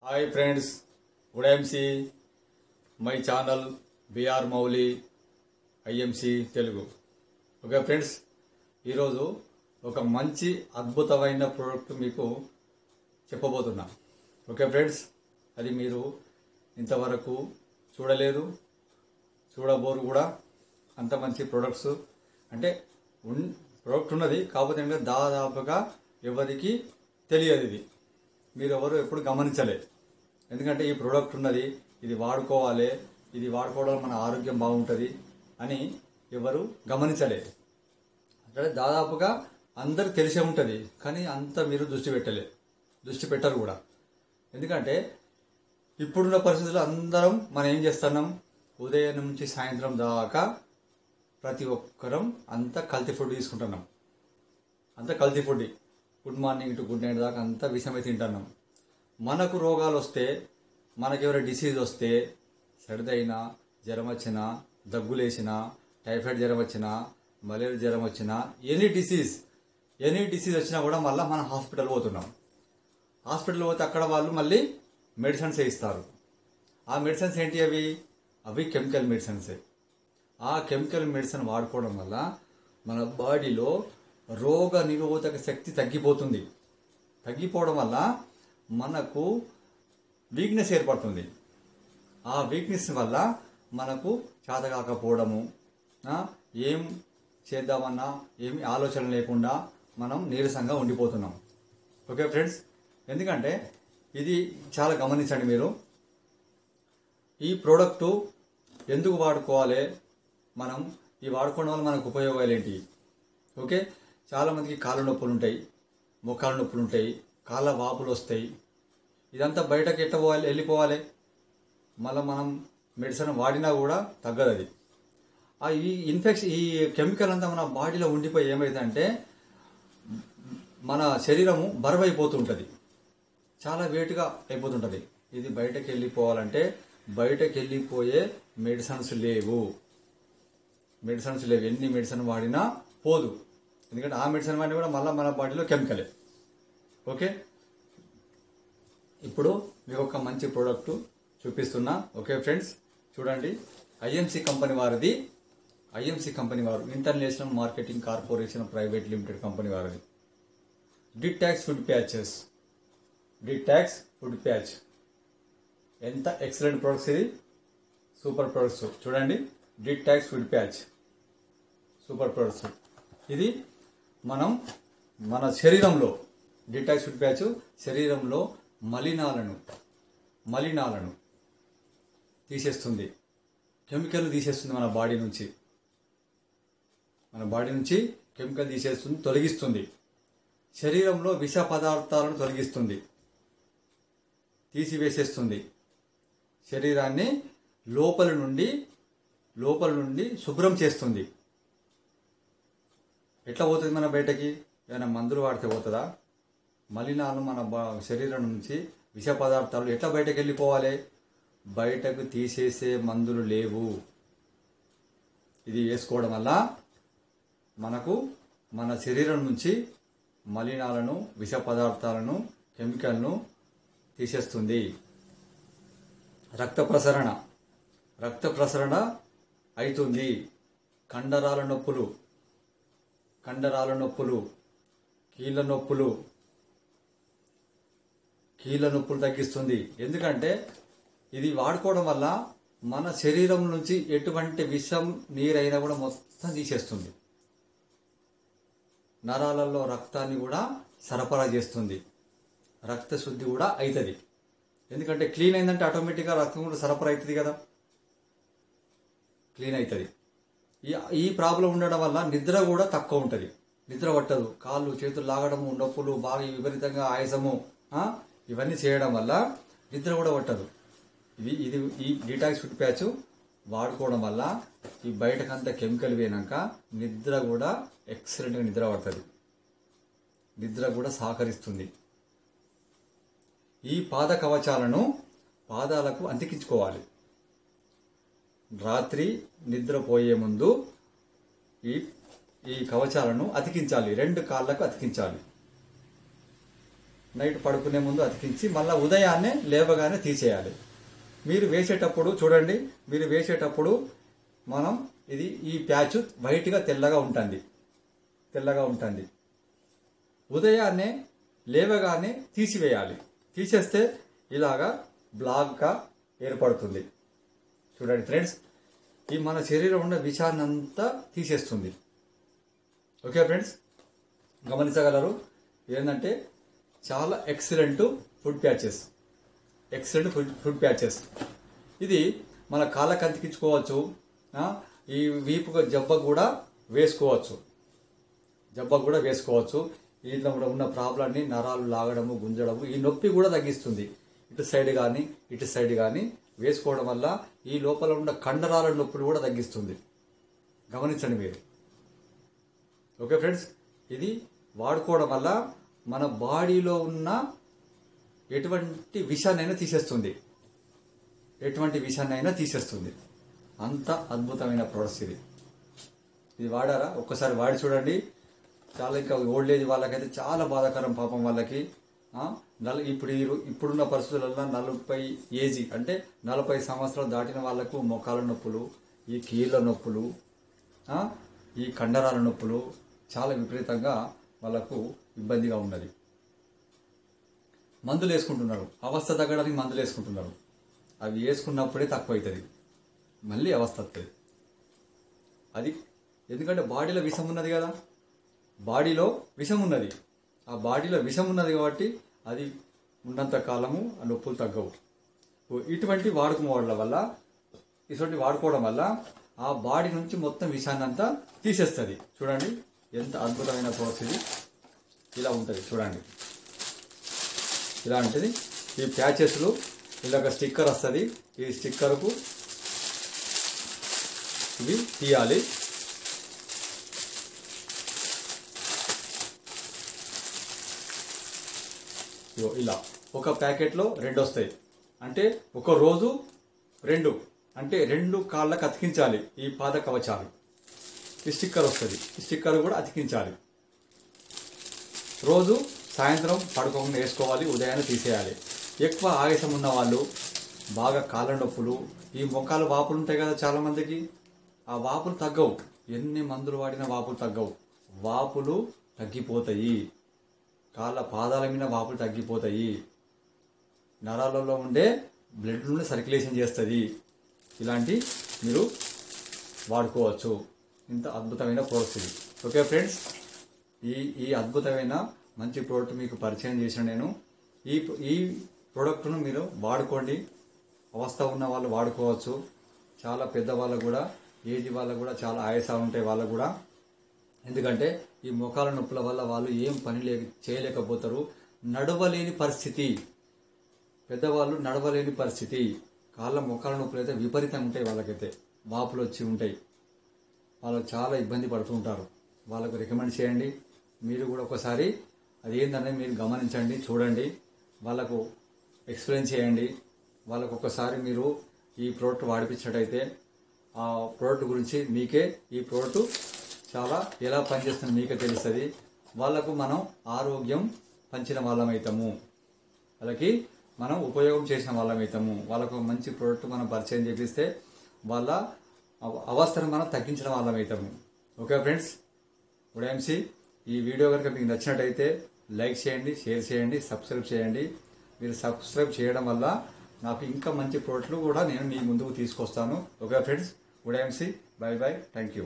Hi friends, good IMC my channel BR Mouli IMC Telugu. Okay friends, ఈరోజు ఒక మంచి అద్భుతమైన ప్రోడక్ట్ మీకు చెప్పబోతున్నా. ఓకే ఫ్రెండ్స్, అది మీరు ఇంతవరకు చూడలేదు, చూడబోరు కూడా. అంత మంచి ప్రోడక్ట్స్ అంటే ప్రోడక్ట్ ఉన్నది, కాకపోతే ఏంటంటే దాదాపుగా ఎవరికి తెలియదు. ఇది మీరు ఎవరు ఎప్పుడు గమనించలేదు. ఎందుకంటే ఈ ప్రోడక్ట్ ఉన్నది, ఇది వాడుకోవాలి, ఇది వాడుకోవడం మన ఆరోగ్యం బాగుంటుంది అని ఎవరు గమనించలేదు. అంటే దాదాపుగా అందరు తెలిసే ఉంటుంది, కానీ అంత మీరు దృష్టి పెట్టరు కూడా. ఎందుకంటే ఇప్పుడున్న పరిస్థితుల్లో అందరం మనం ఏం చేస్తున్నాం, ఉదయం నుంచి సాయంత్రం దాకా ప్రతి ఒక్కరం అంతా కల్తీ ఫుడ్ తీసుకుంటున్నాం. అంతా కల్తీ food, good morning to good night దాకా అంతా విషమే తింటున్నాం. మనకు రోగాలు వస్తే, మనకెవరైనా డిసీజ్ వస్తే, సర్దైనా, జ్వరం వచ్చినా, దగ్గులేసినా, టైఫాయిడ్ జ్వరం వచ్చినా, మలేరియా జ్వరం వచ్చినా, ఎనీ డిసీజ్ వచ్చినా కూడా మళ్ళీ మనం హాస్పిటల్ పోతున్నాం. హాస్పిటల్ పోతే అక్కడ వాళ్ళు మళ్ళీ మెడిసిన్స్ ఇస్తారు. ఆ మెడిసిన్స్ ఏంటి? అవి కెమికల్ మెడిసిన్సే. ఆ కెమికల్ మెడిసిన్ వాడుకోవడం వల్ల మన బాడీలో రోగ నిరోధక శక్తి తగ్గిపోవడం వల్ల మనకు వీక్నెస్ ఏర్పడుతుంది. ఆ వీక్నెస్ వల్ల మనకు చేత కాకపోవడము, ఏం చేద్దామన్నా ఏమి ఆలోచన లేకుండా మనం నీరసంగా ఉండిపోతున్నాం. ఓకే ఫ్రెండ్స్, ఎందుకంటే ఇది చాలా గమనించండి మీరు. ఈ ప్రోడక్టు ఎందుకు వాడుకోవాలి, మనం ఈ వాడుకోవడం వల్ల మనకు ఉపయోగాలు ఏంటి? ఓకే, చాలామందికి కాళ్ళ నొప్పులు ఉంటాయి, మోకాళ్ళ నొప్పులు ఉంటాయి, కాళ్ళ వాపులు వస్తాయి. ఇదంతా బయటకు వెళ్ళిపోవాలి. మళ్ళీ మనం మెడిసిన్ వాడినా కూడా తగ్గదు అది. ఈ కెమికల్ అంతా మన బాడీలో ఉండిపోయి ఏమైందంటే మన శరీరము బరువైపోతుంటుంది, చాలా వెయిట్గా అయిపోతుంటుంది. ఇది బయటకు వెళ్ళిపోవాలంటే బయటకు వెళ్ళిపోయే మెడిసిన్స్ లేవు. ఎన్ని మెడిసిన్ వాడినా పోదు. ఎందుకంటే ఆ మెడిసిన్ వాడినా కూడా మళ్ళీ మన బాడీలో కెమికలే. ఓకే, ఇప్పుడు మీకు ఒక మంచి ప్రోడక్ట్ చూపిస్తున్నా. ఓకే ఫ్రెండ్స్, చూడండి. ఐఎంసి కంపెనీ వారు international marketing corporation private limited company వారిది డిటాక్స్ ఫుడ్ ప్యాచ్. ఎంత ఎక్సలెంట్ ప్రొడక్ట్స్, ఇది సూపర్ ప్రొడక్ట్స్. చూడండి, detox food patch super products. ఇది మన శరీరంలో డిటాక్స్ ఫుడ్ ప్యాచ్ శరీరంలో మలినాలను తీసేస్తుంది, కెమికల్ తీసేస్తుంది. మన బాడీ నుంచి కెమికల్ తీసేస్తుంది, తొలగిస్తుంది. శరీరంలో విష పదార్థాలను తీసివేసేస్తుంది. శరీరాన్ని లోపల నుండి శుభ్రం చేస్తుంది. ఎట్లా పోతుంది మన బయటకి? ఏమైనా మందులు వాడితే పోతుందా? మలినాలు మన శరీరం నుంచి విష పదార్థాలు ఎట్లా బయటకు వెళ్ళిపోవాలి? బయటకు తీసేసే మందులు లేవు. ఇది వేసుకోవడం వల్ల మనకు మన శరీరం నుంచి మలినాలను, విష పదార్థాలను, కెమికల్ను తీసేస్తుంది. రక్త ప్రసరణ అవుతుంది. కండరాల నొప్పులు, కీళ్ళ నొప్పులు తగ్గిస్తుంది. ఎందుకంటే ఇది వాడుకోవడం వల్ల మన శరీరం నుంచి ఎటువంటి విషం నీరైనా కూడా మొత్తం తీసేస్తుంది. నరాలలో రక్తాన్ని కూడా సరఫరా చేస్తుంది. రక్త శుద్ధి కూడా అవుతుంది. ఎందుకంటే క్లీన్ అయిందంటే ఆటోమేటిక్గా రక్తం కూడా సరఫరా అవుతుంది కదా, క్లీన్ అవుతుంది. ఈ ప్రాబ్లం ఉండడం వల్ల నిద్ర కూడా తక్కువ ఉంటుంది, నిద్ర పట్టదు. కాళ్ళు చేతులు లాగడము, నొప్పులు, బాగా విపరీతంగా ఆయాసము, ఇవన్నీ చేయడం వల్ల నిద్ర కూడా పట్టదు. ఈ డిటాక్స్ ఫుడ్ ప్యాచ్ వాడుకోవడం వల్ల ఈ బయటకంతా కెమికల్ పోయినాక నిద్ర కూడా ఎక్సలెంట్గా నిద్ర పడుతుంది, నిద్ర కూడా సహకరిస్తుంది. ఈ పాద కవచాలను పాదాలకు అతికించుకోవాలి. రాత్రి నిద్రపోయే ముందు ఈ కవచాలను అతికించాలి, 2 కాళ్ళకు అతికించాలి. నైట్ పడుకునే ముందు అతికించి మళ్ళీ ఉదయాన్నే లేవగానే తీసేయాలి. మీరు వేసేటప్పుడు చూడండి, మీరు వేసేటప్పుడు మనం ఈ ప్యాచ్ వైట్గా తెల్లగా ఉంటుంది. ఉదయాన్నే లేవగానే తీసివేయాలి. తీసేస్తే ఇలాగా బ్లాక్గా ఏర్పడుతుంది. చూడండి ఫ్రెండ్స్, ఈ మన శరీరం ఉన్న విషాన్ని అంతా తీసేస్తుంది. ఓకే ఫ్రెండ్స్, గమనించగలరు. ఏంటంటే చాలా ఎక్సలెంట్ ఫుడ్ ప్యాచెస్. ఇది మన కాళ్ళకి అతికించుకోవచ్చు. ఈ వీపు జబ్బ కూడా వేసుకోవచ్చు. దీంట్లో కూడా ఉన్న ప్రాబ్లమ్ని నరాలు లాగడము, గుంజడము, ఈ నొప్పి కూడా తగ్గిస్తుంది. ఇటు సైడ్ కానీ వేసుకోవడం వల్ల ఈ లోపల ఉన్న కండరాల నొప్పులు కూడా తగ్గిస్తుంది. గమనించండి మీరు. ఓకే ఫ్రెండ్స్, ఇది వాడుకోవడం వల్ల మన బాడీలో ఉన్న ఎటువంటి విషాన్నైనా తీసేస్తుంది. అంత అద్భుతమైన ప్రోడక్ట్స్ ఇది వాడారా? ఒక్కసారి వాడి చూడండి. చాలా ఇంకా ఓల్డ్ ఏజ్ వాళ్ళకైతే చాలా బాధాకరం పాపం వాళ్ళకి. ఇప్పుడున్న పరిస్థితులలో 40 ఏజీ అంటే 40 సంవత్సరాలు దాటిన వాళ్లకు మోకాల నొప్పులు, ఈ కీళ్ళ నొప్పులు, ఈ కండరాల నొప్పులు చాలా విపరీతంగా వాళ్ళకు ఇబ్బందిగా ఉన్నది. మందులు వేసుకుంటున్నారు, అవస్థ తగ్గడానికి మందులు వేసుకుంటున్నారు. అవి వేసుకున్నప్పుడే తక్కువ అవుతుంది, మళ్ళీ అవస్థ వస్తుంది. అది ఎందుకంటే బాడీలో విషం ఉన్నది కదా, బాడీలో విషం ఉన్నది. ఆ బాడీలో విషం ఉన్నది కాబట్టి అది ఉన్నంత కాలము ఆ నొప్పులు తగ్గవు. ఇటువంటి వాడుకోవడం వల్ల ఆ బాడీ నుంచి మొత్తం విషాన్ని అంతా తీసేస్తుంది. చూడండి ఎంత అద్భుతమైన ప్రోడక్ట్ ఇది. ఇలా ఉంటుంది చూడండి, ఇలా ఉంటుంది. ఈ ప్యాచెస్లు ఇలాగ స్టిక్కర్ వస్తుంది. ఈ స్టిక్కర్కు ఇవి తీయాలి. ఇలా ఒక ప్యాకెట్లో 2 వస్తాయి. అంటే ఒక రోజు 2 అంటే 2 కాళ్ళకు అతికించాలి ఈ పాద కవచాలు. ఈ స్టిక్కర్ వస్తుంది, ఈ స్టిక్కర్ కూడా అతికించాలి. రోజు సాయంత్రం పడుకోకుండా వేసుకోవాలి, ఉదయాన్నే తీసేయాలి. ఎక్కువ ఆయాసం ఉన్న వాళ్ళు, బాగా కాళ్ళ నొప్పులు, ఈ మొక్కల వాపులు ఉంటాయి కదా చాలామందికి, ఆ వాపులు తగ్గవు. ఎన్ని మందులు వాడినా వాపులు తగ్గవు. వాపులు తగ్గిపోతాయి, కాళ్ళ పాదాల మీద వాపులు తగ్గిపోతాయి. నరాలలో ఉండే బ్లడ్ నుండి సర్క్యులేషన్ చేస్తుంది. ఇలాంటి మీరు వాడుకోవచ్చు. ఇంత అద్భుతమైన ప్రోడక్ట్స్ ఇది. ఓకే ఫ్రెండ్స్, ఈ అద్భుతమైన మంచి ప్రోడక్ట్ మీకు పరిచయం చేసిన నేను. ఈ ప్రోడక్ట్ను మీరు వాడుకోండి. అవస్థ ఉన్న వాళ్ళు వాడుకోవచ్చు. చాలా పెద్దవాళ్ళకు కూడా, ఏజ్ వాళ్ళకు కూడా చాలా ఆయాసాలు ఉంటాయి వాళ్ళకు కూడా. ఎందుకంటే ఈ మోకాల నొప్పుల వల్ల వాళ్ళు ఏం పని చేయలేకపోతారు. నడవలేని పరిస్థితి, పెద్దవాళ్ళు నడవలేని పరిస్థితి. కాళ్ళ మోకాల నొప్పులు అయితే విపరీతంగా ఉంటాయి. వాళ్ళకైతే వాపులు వచ్చి ఉంటాయి. వాళ్ళు చాలా ఇబ్బంది పడుతూ ఉంటారు. వాళ్ళకు రికమెండ్ చేయండి. మీరు కూడా ఒకసారి అదేంటనేది మీరు గమనించండి, చూడండి, వాళ్ళకు ఎక్స్ప్లెయిన్ చేయండి. వాళ్ళకు ఒకసారి మీరు ఈ ప్రోడక్ట్ వాడిపించినట్టయితే ఆ ప్రోడక్ట్ గురించి మీకే, ఈ ప్రోడక్ట్ చాలా ఎలా పనిచేస్తుందో మీకే తెలుస్తుంది. వాళ్ళకు మనం ఆరోగ్యం పంచిన వాళ్ళమవుతాము, వాళ్ళకి మనం ఉపయోగం చేసిన వాళ్ళమవుతాము. వాళ్ళకు మంచి ప్రోడక్ట్ మనం పరిచయం చేపిస్తే వాళ్ళ అవస్థను మనం తగ్గించిన వాళ్ళమవుతాము. ఓకే ఫ్రెండ్స్, ఉడఎంసి ఈ వీడియో కనుక మీకు నచ్చినట్టయితే లైక్ చేయండి, షేర్ చేయండి, సబ్స్క్రైబ్ చేయండి. మీరు సబ్స్క్రైబ్ చేయడం వల్ల నాకు ఇంకా మంచి ప్రోడక్ట్లు కూడా నేను మీ ముందుకు తీసుకొస్తాను. ఓకే ఫ్రెండ్స్, ఉడఎంసి, బై బై, థ్యాంక్ యూ.